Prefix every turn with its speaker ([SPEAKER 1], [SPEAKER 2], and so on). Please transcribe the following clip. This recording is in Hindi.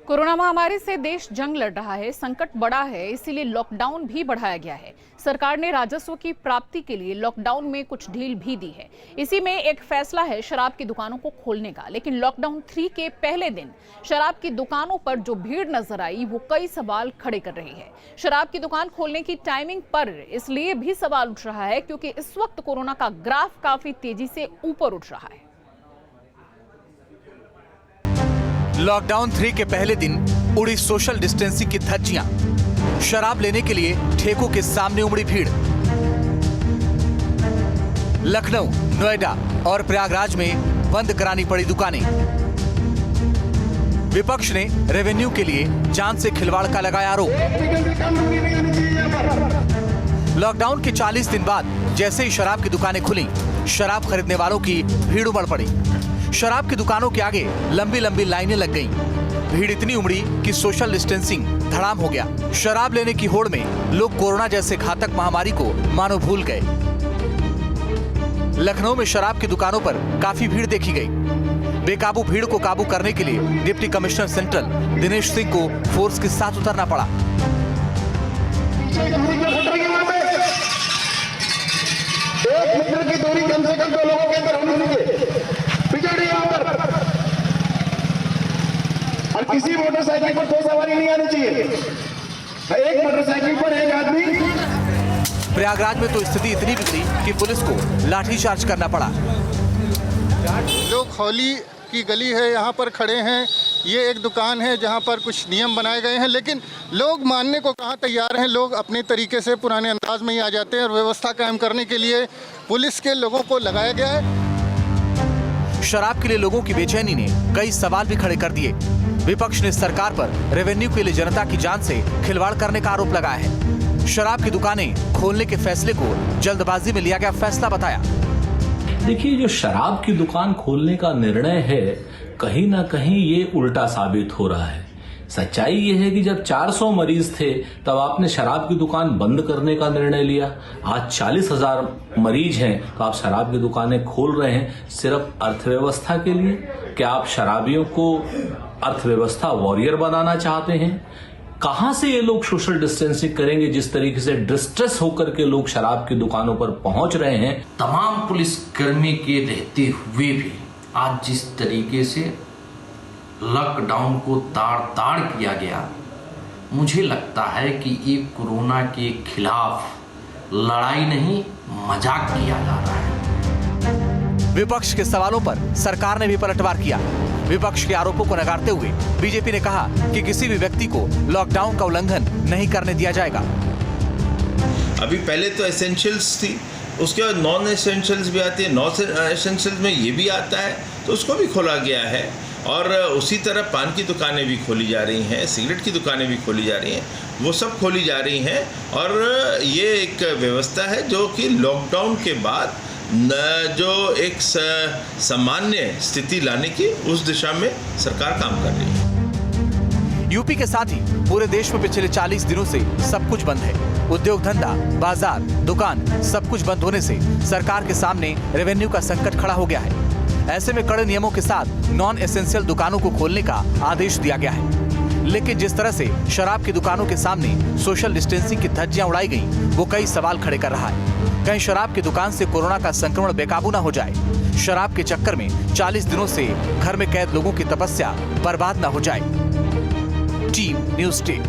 [SPEAKER 1] कोरोना महामारी से देश जंग लड़ रहा है, संकट बड़ा है, इसीलिए लॉकडाउन भी बढ़ाया गया है। सरकार ने राजस्व की प्राप्ति के लिए लॉकडाउन में कुछ ढील भी दी है। इसी में एक फैसला है शराब की दुकानों को खोलने का। लेकिन लॉकडाउन 3 के पहले दिन शराब की दुकानों पर जो भीड़ नजर आई वो कई सवाल खड़े कर रही है। शराब की दुकान खोलने की टाइमिंग पर इसलिए भी सवाल उठ रहा है क्योंकि इस वक्त कोरोना का ग्राफ काफी तेजी से ऊपर उठ रहा है।
[SPEAKER 2] लॉकडाउन 3 के पहले दिन उड़ी सोशल डिस्टेंसिंग की धज्जियां। शराब लेने के लिए ठेकों के सामने उमड़ी भीड़। लखनऊ, नोएडा और प्रयागराज में बंद करानी पड़ी दुकानें। विपक्ष ने रेवेन्यू के लिए जान से खिलवाड़ का लगाया आरोप। लॉकडाउन के 40 दिन बाद जैसे ही शराब की दुकानें खुली, शराब खरीदने वालों की भीड़ उमड़ पड़ी। शराब की दुकानों के आगे लंबी लंबी लाइनें लग गईं। भीड़ इतनी उमड़ी कि सोशल डिस्टेंसिंग धड़ाम हो गया। शराब लेने की होड़ में लोग कोरोना जैसे घातक महामारी को मानो भूल गए। लखनऊ में शराब की दुकानों पर काफी भीड़ देखी गई। बेकाबू भीड़ को काबू करने के लिए deputy commissioner central Dinesh Singh को फोर्स के साथ उतरना पड़ा।
[SPEAKER 3] एक मीटर की दूरी कम से कम 2 लोगों के अंदर होनी चाहिए। और किसी मोटरसाइकिल पर 2 सवारी नहीं आनी चाहिए। एक मोटरसाइकिल पर एक आदमी।
[SPEAKER 2] प्रयागराज में तो स्थिति इतनी बिगड़ी कि पुलिस को लाठीचार्ज करना पड़ा।
[SPEAKER 4] लोग हौली की गली है, यहाँ पर खड़े हैं। ये एक दुकान है जहाँ पर कुछ नियम बनाए गए हैं, लेकिन लोग मानने को कहाँ तैयार हैं। लोग अपने तरीके से पुराने अंदाज में ही आ जाते हैं और व्यवस्था कायम करने के लिए पुलिस के लोगों को लगाया गया है।
[SPEAKER 2] शराब के लिए लोगों की बेचैनी ने कई सवाल भी खड़े कर दिए। विपक्ष ने सरकार पर रेवेन्यू के लिए जनता की जान से खिलवाड़ करने का आरोप लगाया है। शराब की दुकानें खोलने के फैसले को जल्दबाजी में लिया गया फैसला बताया।
[SPEAKER 5] देखिए, जो शराब की दुकान खोलने का निर्णय है, कहीं ना कहीं ये उल्टा साबित हो रहा है। सच्चाई ये है कि जब 400 मरीज थे तब आपने शराब की दुकान बंद करने का निर्णय लिया। आज 40,000 मरीज हैं तो आप शराब की दुकानें खोल रहे हैं सिर्फ अर्थव्यवस्था के लिए। क्या आप शराबियों को अर्थव्यवस्था वॉरियर बनाना चाहते हैं? कहां से ये लोग सोशल डिस्टेंसिंग करेंगे? जिस तरीके से डिस्ट्रेस होकर के लोग शराब की दुकानों पर पहुंच रहे हैं।
[SPEAKER 6] तमाम पुलिसकर्मी के रहते हुए भी आज जिस तरीके से लॉकडाउन को ताड़ किया गया, मुझे लगता है कि ये कोरोना के खिलाफ लड़ाई नहीं, मजाक किया जा रहा है।
[SPEAKER 2] विपक्ष के सवालों पर सरकार ने भी पलटवार किया। विपक्ष के आरोपों को नकारते हुए बीजेपी ने कहा कि किसी भी व्यक्ति को लॉकडाउन का उल्लंघन नहीं करने दिया जाएगा।
[SPEAKER 7] अभी पहले तो एसेंशियल्स थी, उसके बाद नॉन एसेंशियल्स भी आती है। नॉन एसेंशियल्स में ये भी आता है तो उसको भी खोला गया है। और उसी तरह पान की दुकानें भी खोली जा रही हैं, सिगरेट की दुकानें भी खोली जा रही हैं, वो सब खोली जा रही हैं। और ये एक व्यवस्था है जो कि लॉकडाउन के बाद जो एक सामान्य स्थिति लाने की उस दिशा में सरकार काम कर रही है।
[SPEAKER 2] यूपी के साथ ही पूरे देश में पिछले 40 दिनों से सब कुछ बंद है। उद्योग धंधा, बाजार, दुकान सब कुछ बंद होने से सरकार के सामने रेवेन्यू का संकट खड़ा हो गया है। ऐसे में कड़े नियमों के साथ नॉन एसेंशियल दुकानों को खोलने का आदेश दिया गया है। लेकिन जिस तरह से शराब की दुकानों के सामने सोशल डिस्टेंसिंग की धज्जियां उड़ाई गईं, वो कई सवाल खड़े कर रहा है। कहीं शराब की दुकान से कोरोना का संक्रमण बेकाबू न हो जाए। शराब के चक्कर में 40 दिनों से घर में कैद लोगों की तपस्या बर्बाद न हो जाए। Team news 10।